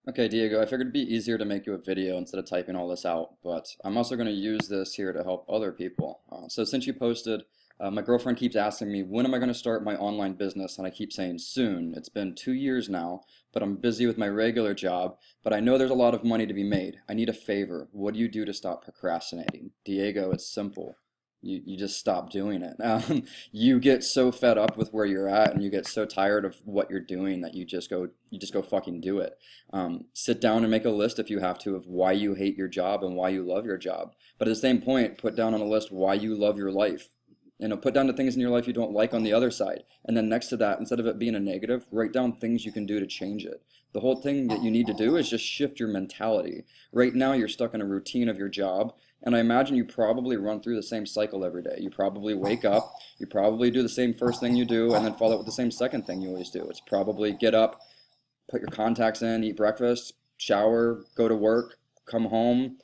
Okay, Diego, I figured it'd be easier to make you a video instead of typing all this out, but I'm also going to use this here to help other people. So since you posted, my girlfriend keeps asking me, when am I going to start my online business? And I keep saying soon. It's been 2 years now, but I'm busy with my regular job, but I know there's a lot of money to be made. I need a favor. What do you do to stop procrastinating? Diego, it's simple. You just stop doing it. You get so fed up with where you're at and you get so tired of what you're doing that you just go fucking do it. Sit down and make a list if you have to of why you hate your job and why you love your job. But at the same point, put down on a list why you love your life. Put down the things in your life you don't like on the other side. And then next to that, instead of it being a negative, write down things you can do to change it. The whole thing that you need to do is just shift your mentality. Right now, you're stuck in a routine of your job, and I imagine you probably run through the same cycle every day. You probably wake up, you probably do the same first thing you do, and then follow it with the same second thing you always do. It's probably get up, put your contacts in, eat breakfast, shower, go to work, come home,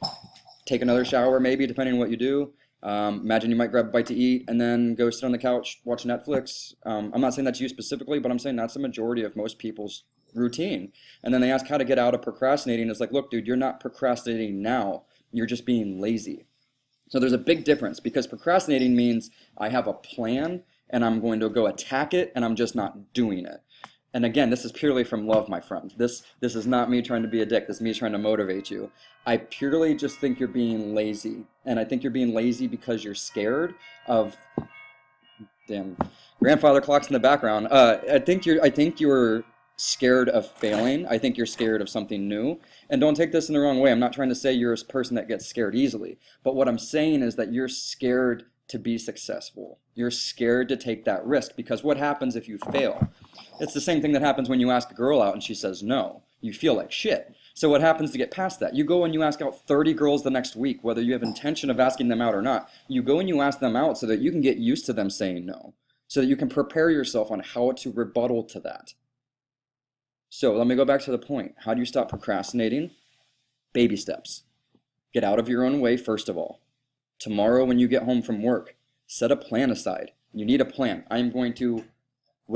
take another shower maybe, depending on what you do. Imagine you might grab a bite to eat and then go sit on the couch, watch Netflix. I'm not saying that's you specifically, but I'm saying that's the majority of most people's routine. And then they ask how to get out of procrastinating. It's like, look, dude, you're not procrastinating now. You're just being lazy. So there's a big difference because procrastinating means I have a plan and I'm going to go attack it and I'm just not doing it. And again, this is purely from love, my friend. This is not me trying to be a dick. This is me trying to motivate you. I purely just think you're being lazy. And I think you're being lazy because you're scared of, damn, grandfather clocks in the background. I think you're scared of failing. I think you're scared of something new. And don't take this in the wrong way. I'm not trying to say you're a person that gets scared easily. But what I'm saying is that you're scared to be successful. You're scared to take that risk because what happens if you fail? It's the same thing that happens when you ask a girl out and she says no. You feel like shit. So what happens to get past that? You go and you ask out 30 girls the next week, whether you have intention of asking them out or not. You go and you ask them out so that you can get used to them saying no, so that you can prepare yourself on how to rebuttal to that. So let me go back to the point. How do you stop procrastinating? Baby steps. Get out of your own way, first of all. Tomorrow when you get home from work, set a plan aside. You need a plan. What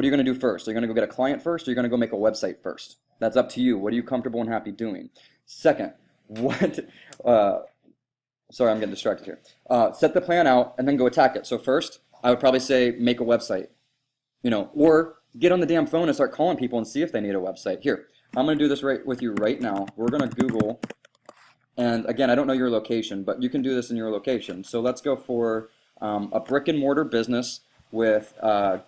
are you going to do first? Are you going to go get a client first, or are you going to go make a website first? That's up to you. What are you comfortable and happy doing? Second, sorry, I'm getting distracted here. Set the plan out and then go attack it. So first, I would probably say make a website, or get on the damn phone and start calling people and see if they need a website. Here, I'm going to do this right with you right now. We're going to Google, and again, I don't know your location, but you can do this in your location. So let's go for a brick and mortar business with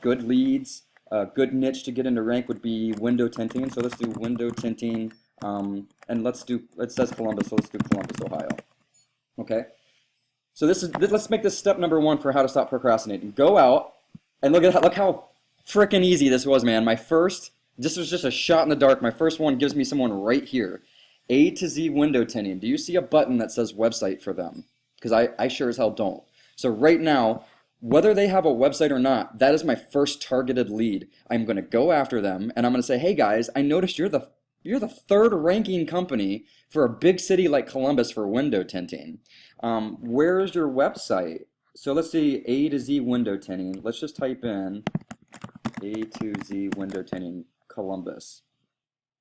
good leads. A good niche to get into rank would be window tinting. So let's do window tinting, and it says Columbus, so let's do Columbus, Ohio. Okay. So let's make this step number one for how to stop procrastinating. Go out and look how freaking easy this was, man. This was just a shot in the dark. My first one gives me someone right here. A to Z window tinting. Do you see a button that says website for them? Because I sure as hell don't. So right now, whether they have a website or not, that is my first targeted lead. I'm going to go after them and I'm going to say, hey guys, I noticed you're the third ranking company for a big city like Columbus for window tinting. Where's your website? So let's see, A to Z window tinting. Let's just type in A to Z window tinting Columbus.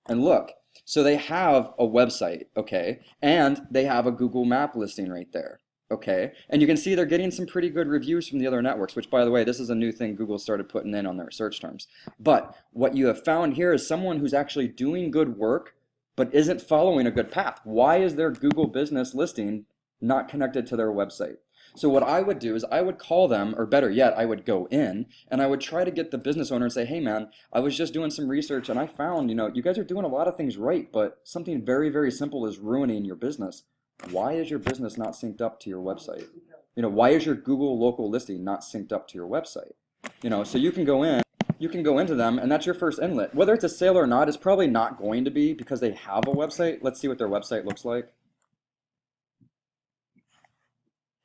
And look, so they have a website, okay? And they have a Google map listing right there. Okay, and you can see they're getting some pretty good reviews from the other networks, which, by the way, this is a new thing Google started putting in on their search terms. But what you have found here is someone who's actually doing good work, but isn't following a good path. Why is their Google business listing not connected to their website? So what I would do is I would call them, or better yet, I would go in and I would try to get the business owner and say, hey man, I was just doing some research and I found, you guys are doing a lot of things right, but something very, very simple is ruining your business. Why is your business not synced up to your website? Why is your Google local listing not synced up to your website? So you can go into them, and that's your first inlet. Whether it's a sale or not, it's probably not going to be because they have a website. Let's see what their website looks like.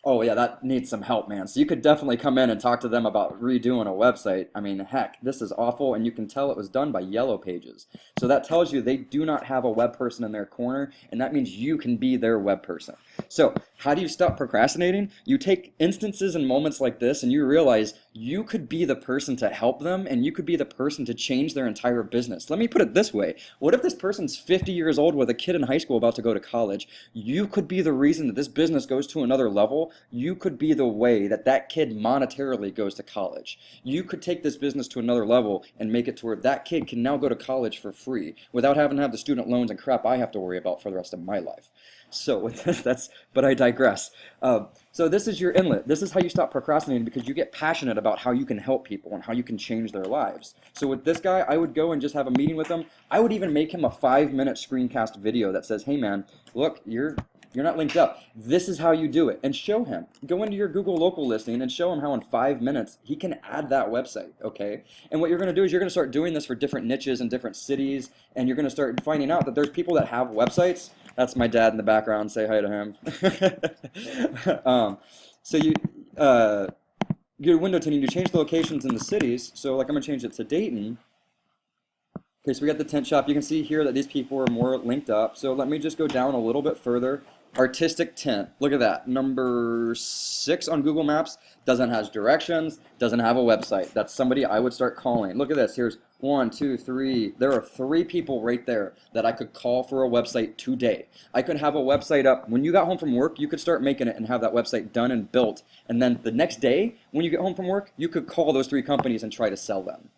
Oh yeah, that needs some help, man. So you could definitely come in and talk to them about redoing a website. I mean, heck, this is awful, and you can tell it was done by Yellow Pages. So that tells you they do not have a web person in their corner, and that means you can be their web person. So how do you stop procrastinating? You take instances and moments like this, and you realize you could be the person to help them, and you could be the person to change their entire business. Let me put it this way. What if this person's 50 years old with a kid in high school about to go to college? You could be the reason that this business goes to another level. You could be the way that that kid monetarily goes to college. You could take this business to another level and make it to where that kid can now go to college for free without having to have the student loans and crap I have to worry about for the rest of my life. So but I digress. So this is your inlet. This is how you stop procrastinating, because you get passionate about how you can help people and how you can change their lives. So with this guy, I would go and just have a meeting with him. I would even make him a 5-minute screencast video that says, hey man, look, you're not linked up. This is how you do it, and show him. Go into your Google local listing and show him how in 5 minutes he can add that website, okay? And what you're gonna do is you're gonna start doing this for different niches in different cities, and you're gonna start finding out that there's people that have websites. That's my dad in the background. Say hi to him. So your window tinting, you change the locations in the cities. So like I'm gonna change it to Dayton. Okay, so we got the tent shop. You can see here that these people are more linked up. So let me just go down a little bit further. Artistic tent. Look at that. Number 6 on Google Maps. Doesn't have directions. Doesn't have a website. That's somebody I would start calling. Look at this. Here's 1, 2, 3. There are 3 people right there that I could call for a website today. I could have a website up. When you got home from work, you could start making it and have that website done and built. And then the next day, when you get home from work, you could call those 3 companies and try to sell them.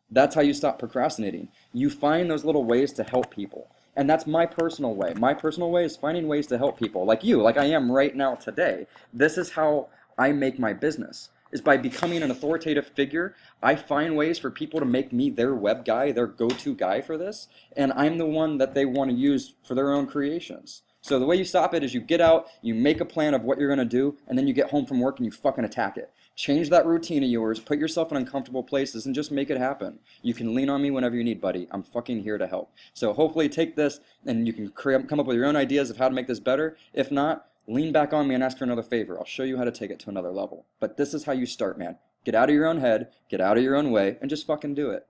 That's how you stop procrastinating. You find those little ways to help people. And that's my personal way. My personal way is finding ways to help people like you, like I am right now today. This is how I make my business, is by becoming an authoritative figure. I find ways for people to make me their web guy, their go-to guy for this, and I'm the one that they want to use for their own creations. So the way you stop it is you get out, you make a plan of what you're going to do, and then you get home from work and you fucking attack it. Change that routine of yours, put yourself in uncomfortable places, and just make it happen. You can lean on me whenever you need, buddy. I'm fucking here to help. So hopefully take this and you can come up with your own ideas of how to make this better. If not, lean back on me and ask for another favor. I'll show you how to take it to another level. But this is how you start, man. Get out of your own head, get out of your own way, and just fucking do it.